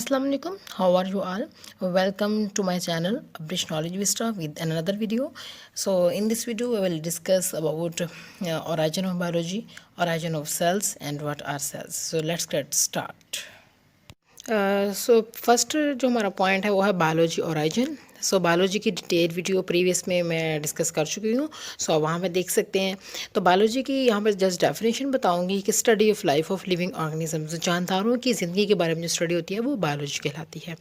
Assalamu alaikum. How are you all? Welcome to my channel Abrish Knowledge Vista with another video. So in this video I will discuss about origin of biology, origin of cells and what are cells. So let's get start. So first जो हमारा point है वो है biology origin. सो biology की detail video previous में मैं discuss कर चुकी हूँ, सो वहाँ पे देख सकते हैं। तो बायोलॉजी की यहाँ पर जस्ट डेफिनेशन बताऊँगी कि study of life of living organisms, जानदारों की ज़िंदगी के बारे में जो स्टडी होती है वो बायोलॉजी कहलाती है।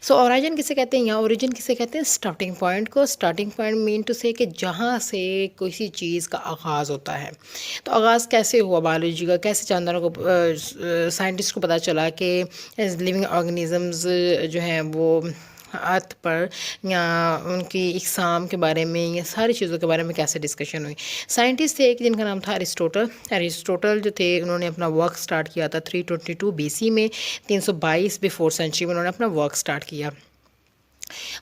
सो ओरिजिन किसे कहते हैं या ओरिजिन किसे कहते हैं? स्टार्टिंग पॉइंट को। स्टार्टिंग पॉइंट मीन टू से कि जहाँ से किसी चीज़ का आगाज़ होता है। तो आगाज़ कैसे हुआ बायोलॉजी का, कैसे जानदारों को, साइंटिस्ट को पता चला कि लिविंग ऑर्गेनिजम्स जो हैं वो अर्थ पर या उनकी इकसाम के बारे में या सारी चीज़ों के बारे में कैसे डिस्कशन हुई। साइंटिस्ट थे एक जिनका नाम था अरिस्टोटल जो थे उन्होंने अपना वर्क स्टार्ट किया था 322 BC में, 322 बिफोर सेंचुरी में उन्होंने अपना वर्क स्टार्ट किया।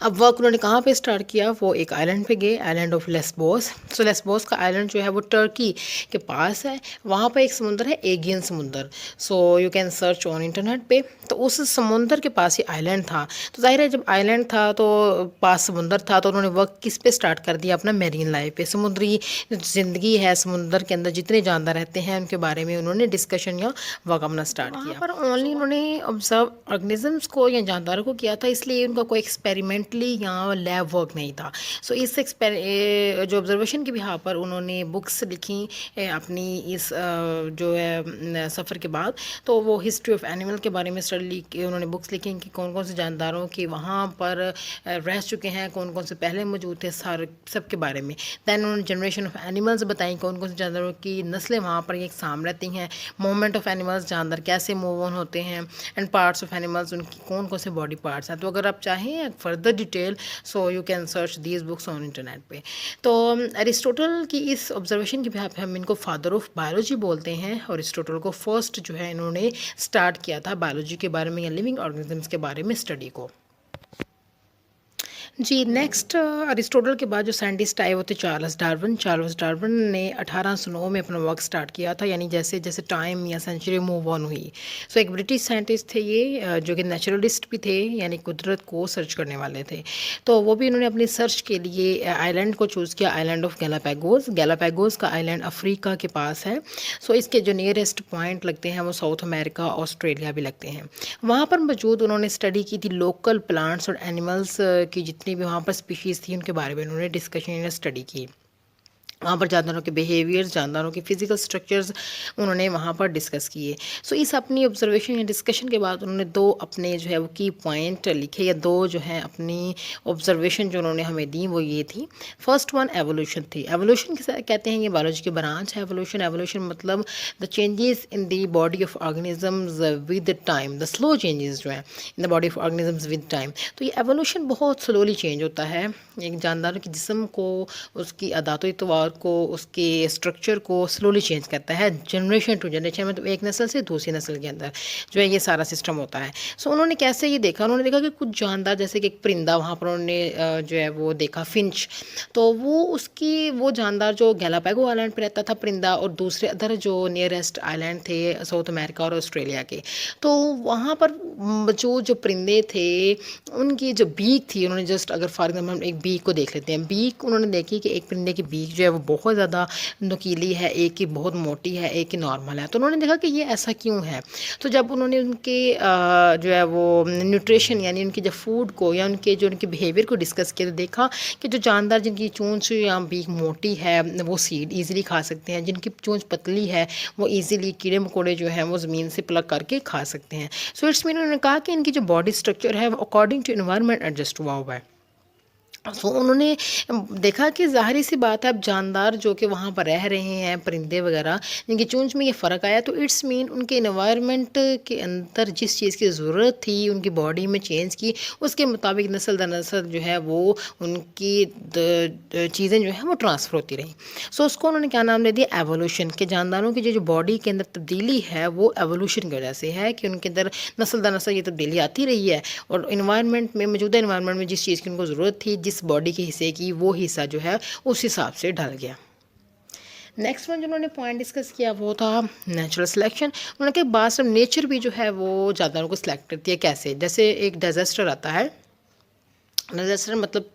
अब वर्क उन्होंने कहाँ पे स्टार्ट किया? वो एक आइलैंड पे गए, island of Lesbos. So Lesbos का आइलैंड जो है वो टर्की के पास है। वहाँ पे एक समुंदर है, एगियन समुंदर। So you can search on internet पे। तो उस समुंदर के पास ही आइलैंड था। तो जाहिर है जब आइलैंड था तो पास समुंदर था, तो उन्होंने वर्क किस पे स्टार्ट कर दिया? अपना मेरीन लाइफ पे। समुद्री ज़िंदगी है, समुंदर के अंदर जितने जानदार रहते हैं उनके बारे में उन्होंने डिस्कशन या वर्क अपना स्टार्ट किया। पर ओनली उन्होंने ऑब्जर्व ऑर्गेनिजम्स को या जानदारों को किया था, इसलिए उनका कोई एक्सपेरिमेंटली या लैब वर्क नहीं था। सो इस जो ऑब्जर्वेशन के बिहार पर उन्होंने बुक्स लिखी अपनी इस जो है सफ़र के बाद। तो वो हिस्ट्री ऑफ एनिमल के बारे में स्टडी की उन्होंने बुक्स लिखी कि कौन कौन से जानदारों के वहाँ पर रह चुके हैं, कौन कौन से पहले मौजूद थे, सारे सब के बारे में। दैन उन्होंने जनरेशन ऑफ एनिमल्स बताई, कौन कौन से जानदारों की नस्लें वहाँ पर एक साम रहती हैं, मूवमेंट ऑफ एनिमल्स, जानदार कैसे मूव ऑन होते हैं, एंड पार्ट्स ऑफ एनिमल्स, उनकी कौन कौन से बॉडी पार्ट्स हैं। तो अगर आप चाहें further detail so you can search these books on internet पे। तो अरिस्टोटल की इस ऑब्जर्वेशन के बिहार पे हम इनको फादर ऑफ बायोलॉजी बोलते हैं। और अरिस्टोटल को फर्स्ट जो है इन्होंने स्टार्ट किया था बायोलॉजी के बारे में या लिविंग ऑर्गेनिजम्स के बारे में स्टडी को। जी नेक्स्ट अरिस्टोटल के बाद जो साइंटिस्ट आए वो थे चार्ल्स डार्विन ने 1809 में अपना वर्क स्टार्ट किया था, यानी जैसे जैसे टाइम या सेंचुरी मूव ऑन हुई। सो एक ब्रिटिश साइंटिस्ट थे ये जो कि नेचुरलिस्ट भी थे, यानी कुदरत को सर्च करने वाले थे। तो वो भी इन्होंने अपनी सर्च के लिए आइलैंड को चूज़ किया, आइलैंड ऑफ गैलापागोस का आइलैंड अफ्रीका के पास है। सो इसके जो नियरेस्ट पॉइंट लगते हैं वो साउथ अमेरिका, ऑस्ट्रेलिया भी लगते हैं। वहाँ पर मौजूद उन्होंने स्टडी की थी लोकल प्लांट्स और एनिमल्स की जितनी भी वहाँ पर स्पीशीज़ थी उनके बारे में उन्होंने डिस्कशन या स्टडी की। वहाँ पर जानदारों के बिहेवियर्स, जानदारों के फिजिकल स्ट्रक्चर्स उन्होंने वहाँ पर डिस्कस किए। सो इस अपनी ऑब्जर्वेशन या डिस्कशन के बाद उन्होंने दो अपने जो है वो की पॉइंट लिखे, या दो जो है अपनी ऑब्जर्वेशन जो उन्होंने हमें दी वो ये थी। फर्स्ट वन एवोल्यूशन थी। एवोल्यूशन कहते हैं ये बायोलॉजी की ब्रांच है। एवोल्यूशन मतलब the changes in the body of organisms with time, the slow changes जो है in the body of organisms with time. तो ये एवोल्यूशन बहुत स्लोली चेंज होता है। एक जानदार के जिस्म को, उसकी अदातो इतवार को, उसके स्ट्रक्चर को स्लोली चेंज करता है जनरेशन टू जनरेशन, मतलब एक नस्ल से दूसरी नस्ल के अंदर जो है ये सारा सिस्टम होता है। सो उन्होंने कैसे ये देखा? उन्होंने देखा कि कुछ जानदार जैसे कि एक परिंदा वहाँ पर उन्होंने जो है वो देखा फिंच। तो वो जानदार जो गैलापागो आइलैंड पर रहता था परिंदा, और दूसरे अदर जो नियरेस्ट आइलैंड थे साउथ अमेरिका और ऑस्ट्रेलिया के, तो वहाँ पर जो परिंदे थे उनकी जो बीक थी, उन्होंने जस्ट अगर फॉर एग्जाम्पल हम एक बीक को देख लेते हैं। बीक उन्होंने देखी कि एक परिंदे की बीक जो है वो बहुत ज़्यादा नुकीली है, एक की बहुत मोटी है, एक की नॉर्मल है। तो उन्होंने देखा कि ये ऐसा क्यों है। तो जब उन्होंने उनके जो है वो न्यूट्रिशन यानी उनके जो फूड को या उनके बिहेवियर को डिस्कस किया, तो देखा कि जो जानदार जिनकी चोंच या बीक मोटी है वो सीड ईजिली खा सकते हैं, जिनकी चोंच पतली है वो ईजिली कीड़े मकोड़े जो हैं वो ज़मीन से प्लग करके खा सकते हैं। सो इट्स मीन उन्होंने कहा कि इनकी जो बॉडी स्ट्रक्चर है वो अकॉर्डिंग टू इन्वायरमेंट एडजस्ट हुआ है। सो उन्होंने देखा कि ज़ाहिर सी बात है अब जानदार जो कि वहाँ पर रह रहे हैं परिंदे वगैरह जिनकी चोंच में ये फ़र्क आया, तो इट्स मीन उनके एनवायरनमेंट के अंदर जिस चीज़ की ज़रूरत थी उनकी बॉडी में चेंज की, उसके मुताबिक नस्ल दर नस्ल जो है वो उनकी चीज़ें जो है वो ट्रांसफ़र होती रही। सो उसको उन्होंने क्या नाम दे दिया? एवोल्यूशन। के जानदारों की जो बॉडी के अंदर तब्दीली है वो एवोल्यूशन की वजह से है कि उनके अंदर नस्ल दर नस्ल ये तब्दीली आती रही है, और इन्वायरमेंट में, मौजूदा इन्वायरमेंट में जिस चीज़ की उनको ज़रूरत थी, जिस बॉडी के हिस्से की, वो हिस्सा जो है उस हिसाब से ढल गया। नेक्स्ट वन जो उन्होंने पॉइंट डिस्कस किया वो था नेचुरल सिलेक्शन। उन्होंने कहा बात सिर्फ नेचर भी जो है वो जानदारों को सिलेक्ट करती है। कैसे? जैसे एक डिजास्टर आता है, डिजास्टर मतलब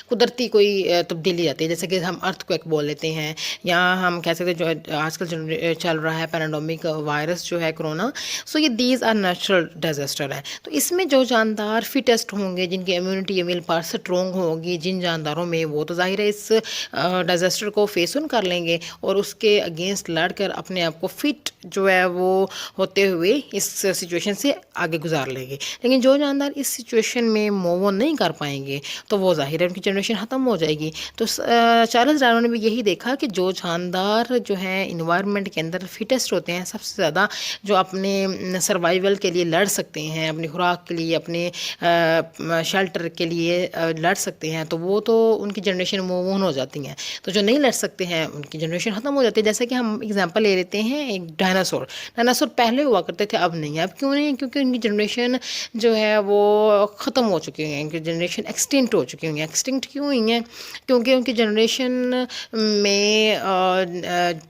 कुदरती कोई तब्दीली आती है, जैसे कि हम अर्थक्वेक बोल लेते हैं, या हम कह सकते हैं जो आजकल जो चल रहा है पैराडोमिक वायरस जो है कोरोना। सो ये दीज आर नेचुरल डिजास्टर है। तो इसमें जो जानदार फिटेस्ट होंगे, जिनकी इम्यूनिटी इम्यून पावर स्ट्रॉन्ग होगी, जिन जानदारों में, वो तो जाहिर है इस डिजास्टर को फेस ऑन कर लेंगे और उसके अगेंस्ट लड़कर अपने आप को फिट जो है वो होते हुए इस सिचुएशन से आगे गुजार लेंगे। लेकिन जो जानदार इस सिचुएशन में मूव ऑन नहीं कर पाएंगे तो वो जाहिर है उनकी जनरेशन ख़त्म हो जाएगी। तो चार्ल्स डार्विन ने भी यही देखा कि जो जानदार जो है इन्वायरमेंट के अंदर फिटेस्ट होते हैं, सबसे ज़्यादा जो अपने सर्वाइवल के लिए लड़ सकते हैं, अपनी खुराक के लिए, अपने शेल्टर के लिए लड़ सकते हैं, तो वो तो उनकी जनरेशन मूव ऑन हो जाती हैं। तो जो नहीं लड़ सकते हैं उनकी जनरेशन ख़त्म हो जाती है। जैसे कि हम एग्जांपल ले लेते हैं एक डायनासोर। डायनासोर पहले हुआ करते थे, अब नहीं है। अब क्यों नहीं? क्योंकि उनकी जनरेशन जो है वो ख़त्म हो चुकी है, उनकी जनरेशन एक्सटिंक्ट हो चुकी हुई हैं। एक्सटिंक्ट क्यों हुई हैं? क्योंकि उनकी जनरेशन में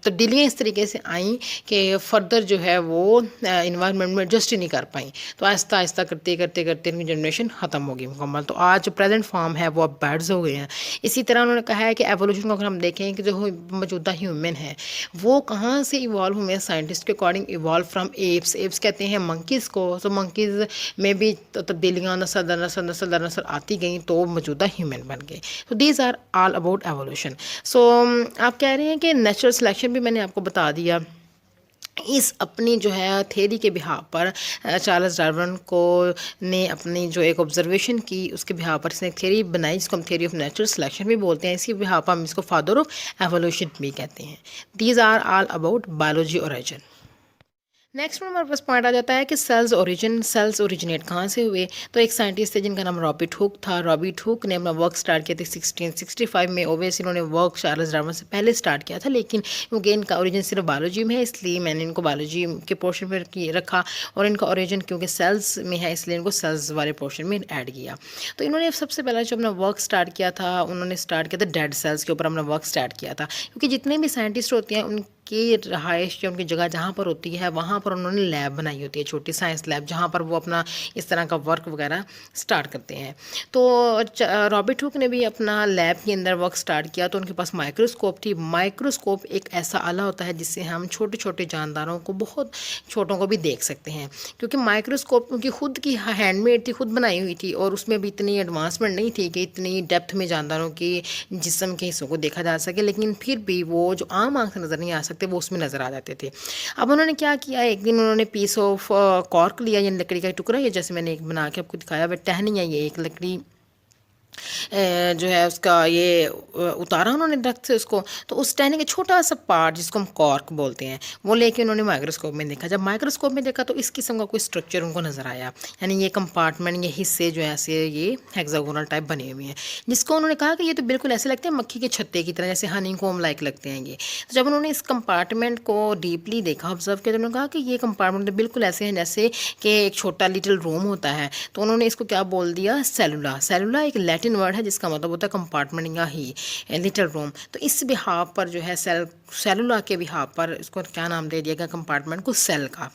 तब्दीलियाँ इस तरीके से आई कि फर्दर जो है वो इन्वायरमेंट में एडजस्ट ही नहीं कर पाई। तो आहिस्ता आहिस्ता करते करते करते उनकी जनरेशन ख़त्म हो गई मुकम्मल। तो आज जो प्रेजेंट फॉर्म है वो अब बर्ड्स हो गए हैं। इसी तरह उन्होंने कहा है कि एवोल्यूशन को अगर हम देखें कि जो मौजूदा ह्यूमन है वो कहाँ से इवॉल्व हुए हैं, साइंटिस्ट के according evolve from apps. Apps कहते हैं मंकीज़ को। तो मंकीज़ में भी तब्दीलियाँ नस्ल दर नस्ल नस्ल दर नस्ल आती गई तो मौजूदा ह्यूमन बन गए। तो these are all about evolution. So आप कह रहे हैं कि नेचुरल सिलेक्शन भी मैंने आपको बता दिया। इस अपनी जो है थेरी के बिहाव पर चार्ल्स डार्विन को ने अपनी जो एक ऑब्जर्वेशन की, उसके बिहाव पर इसने एक थेरी बनाई जिसको हम थेरी ऑफ नेचुरल सिलेक्शन भी बोलते हैं। इसी बिहाव पर हम इसको फादर ऑफ एवोल्यूशन भी कहते हैं। These are all about biology origin. Next में हमारे पास पॉइंट आ जाता है कि सेल्स ओरिजिनेट कहाँ से हुए। तो एक साइंटिस्ट थे जिनका नाम रॉबिट हुक था। रॉबिट हुक ने अपना वर्क स्टार्ट किया था 1665 में। ओवेस इन्होंने वर्क चार्ल्स डार्विन से पहले स्टार्ट किया था, लेकिन क्योंकि इनका ओरिजिन सिर्फ बायोलॉजी में है इसलिए मैंने इनको बायोलॉजी के पोर्शन में रखा, और इनका ओरिजिन क्योंकि सेल्स में है इसलिए इनको सेल्स वाले पोर्शन में ऐड किया। तो इन्होंने सबसे पहला जो अपना वर्क स्टार्ट किया था, उन्होंने स्टार्ट किया था डेड सेल्स के ऊपर अपना वर्क स्टार्ट किया था। क्योंकि जितने भी साइंटिस्ट होते हैं उनकी रहाइश या उनकी जगह जहाँ पर होती है वहाँ पर उन्होंने लैब बनाई होती है, छोटी साइंस लैब, जहाँ पर वो अपना इस तरह का वर्क वगैरह स्टार्ट करते हैं। तो रॉबिट हुक ने भी अपना लैब के अंदर वर्क स्टार्ट किया। तो उनके पास माइक्रोस्कोप थी। माइक्रोस्कोप एक ऐसा आला होता है जिससे हम छोटे छोटे जानदारों को, बहुत छोटों को भी देख सकते हैं। क्योंकि माइक्रोस्कोप उनकी खुद की हैंडमेड थी, खुद बनाई हुई थी, और उसमें भी इतनी एडवांसमेंट नहीं थी कि इतनी डेप्थ में जानदारों की जिस्म के हिस्सों को देखा जा सके, लेकिन फिर भी वो जो आम आँख से नज़र नहीं आ सकते वो उसमें नज़र आ जाते थे। अब उन्होंने क्या किया, एक दिन उन्होंने पीस ऑफ कॉर्क लिया, यानी लकड़ी का टुकड़ा, या जैसे मैंने एक बना के आपको दिखाया, वह टहनी है, ये एक लकड़ी जो है उसका ये उतारा उन्होंने दरख्त से उसको। तो उस टहनी का छोटा सा पार्ट जिसको हम कॉर्क बोलते हैं वो लेके उन्होंने माइक्रोस्कोप में देखा। जब माइक्रोस्कोप में देखा तो इस किस्म का कोई स्ट्रक्चर उनको नज़र आया, यानी ये कंपार्टमेंट, ये हिस्से जो है ऐसे ये हेक्सागोनल टाइप बने हुए हैं, जिसको उन्होंने कहा कि ये तो बिल्कुल ऐसे लगते हैं मक्खी के छत्ते की तरह, जैसे हनी कोम लाइक लगते हैं ये। तो जब उन्होंने इस कंपार्टमेंट को डीपली देखा, ऑब्जर्व किया, तो उन्होंने कहा कि ये कंपार्टमेंट बिल्कुल ऐसे हैं जैसे कि एक छोटा लिटिल रूम होता है। तो उन्होंने इसको क्या बोल दिया, सेलुला। सेलुला एक लैटिन वर्ड है जिसका मतलब होता है कंपार्टमेंट या ही लिटिल रूम। तो इस बिहाव पर जो है सेलुला के बिहाव पर इसको क्या नाम दे दिया गया कंपार्टमेंट को, सेल का,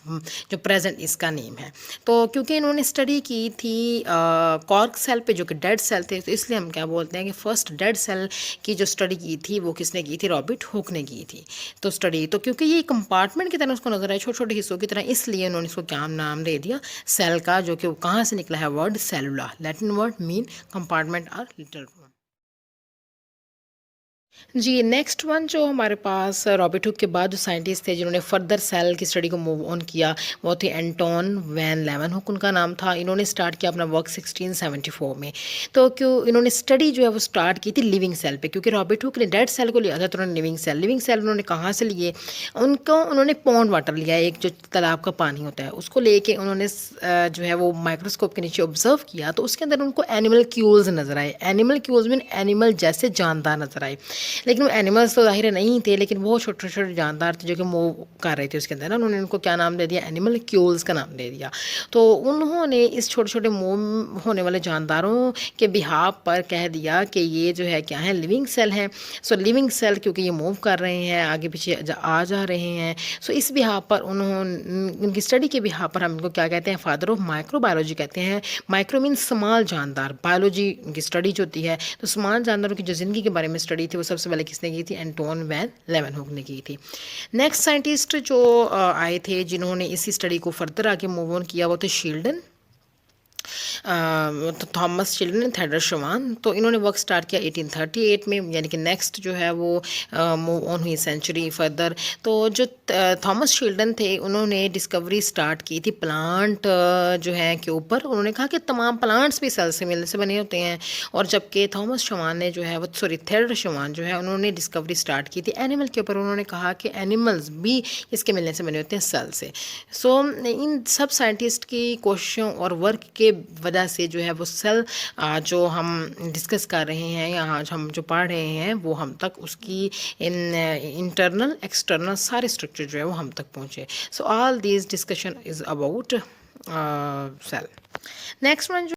जो प्रेजेंट इसका नेम है। तो क्योंकि इन्होंने स्टडी की थी कॉर्क सेल पे जो कि डेड सेल थे, तो इसलिए हम क्या बोलते हैं कि फर्स्ट डेड सेल की जो स्टडी की थी वो किसने की थी, रॉबिट हुक ने की थी। तो स्टडी तो क्योंकि ये कंपार्टमेंट की तरह उसको नजर आया, छोटे छोटे हिस्सों की तरह, इसलिए उन्होंने इसको क्या नाम दे दिया, सेल का, जो कि कहाँ से निकला है word cellula, Latin word mean compartment और लिटिल रूम। जी नेक्स्ट वन जो हमारे पास रॉबिट हुक के बाद जो साइंटिस्ट थे जिन्होंने फर्दर सेल की स्टडी को मूव ऑन किया वो थे एंटोन वैन लेeuwenhoek उनका नाम था। इन्होंने स्टार्ट किया अपना वर्क 1674 में। तो क्यों इन्होंने स्टडी जो है वो स्टार्ट की थी लिविंग सेल पे, क्योंकि रॉबिट हुक ने डेड सेल को लिया था तो उन्होंने लिविंग सेल उन्होंने कहाँ से लिए, उन्होंने पॉन्ड वाटर लिया, एक जो तालाब का पानी होता है उसको लेके उन्होंने जो है वो माइक्रोस्कोप के नीचे ऑब्जर्व किया। तो उसके अंदर उनको एनिमल क्यूल्स नज़र आए। एनिमल क्यूल्स मीन एनिमल जैसे जानदार नज़र आए। लेकिन वो एनिमल्स तो ज़ाहिर है नहीं थे, लेकिन बहुत छोटे-छोटे जानदार थे जो कि मूव कर रहे थे उसके अंदर ना, उन्होंने उनको क्या नाम दे दिया, एनिमल्क्यूल्स का नाम दे दिया। तो उन्होंने इस छोटे-छोटे मूव होने वाले जानदारों के बिहाफ पर कह दिया कि ये जो है क्या है, लिविंग सेल हैं। सो लिविंग सेल क्योंकि ये मूव कर रहे हैं, आगे पीछे आ जा रहे हैं, सो इस बिहाफ पर उनकी स्टडी के बिहाफ पर हम इनको क्या कहते हैं, फादर ऑफ माइक्रोबायोलॉजी कहते हैं। माइक्रो मीन्स स्मॉल जानदार, बायोलॉजी की स्टडी जो होती है, तो स्मॉल जानदारों की जो ज़िंदगी के बारे में स्टडी थी वो सबसे पहले किसने की थी, एंटोन वैन लेeuwenhoek ने की थी। नेक्स्ट साइंटिस्ट जो आए थे जिन्होंने इसी स्टडी को फर्दर आगे मूव ऑन किया वो थे शील्डन, तो थॉमस चिल्ड्रन, थेडर शवान। तो इन्होंने वर्क स्टार्ट किया 1838 में, यानी कि नेक्स्ट जो है वो मूव ऑन हुई सेंचुरी फर्दर। तो जो थॉमस चिल्ड्रन थे उन्होंने डिस्कवरी स्टार्ट की थी प्लांट जो है के ऊपर। उन्होंने कहा कि तमाम प्लांट्स भी सेल से मिलने से बने होते हैं, और जबकि थॉमस शवान ने जो है वो थेडर शवान जो है उन्होंने डिस्कवरी स्टार्ट की थी एनिमल के ऊपर। उन्होंने कहा कि एनिमल्स भी इसके मिलने से बने होते हैं, सेल से। सो इन सब साइंटिस्ट की कोशिशों और वर्क के वजह से जो है वो सेल जो हम डिस्कस कर रहे हैं या आज हम जो पढ़ रहे हैं वो हम तक उसकी इंटरनल एक्सटर्नल सारे स्ट्रक्चर जो है वो हम तक पहुँचे। So all this discussion is about cell. Next one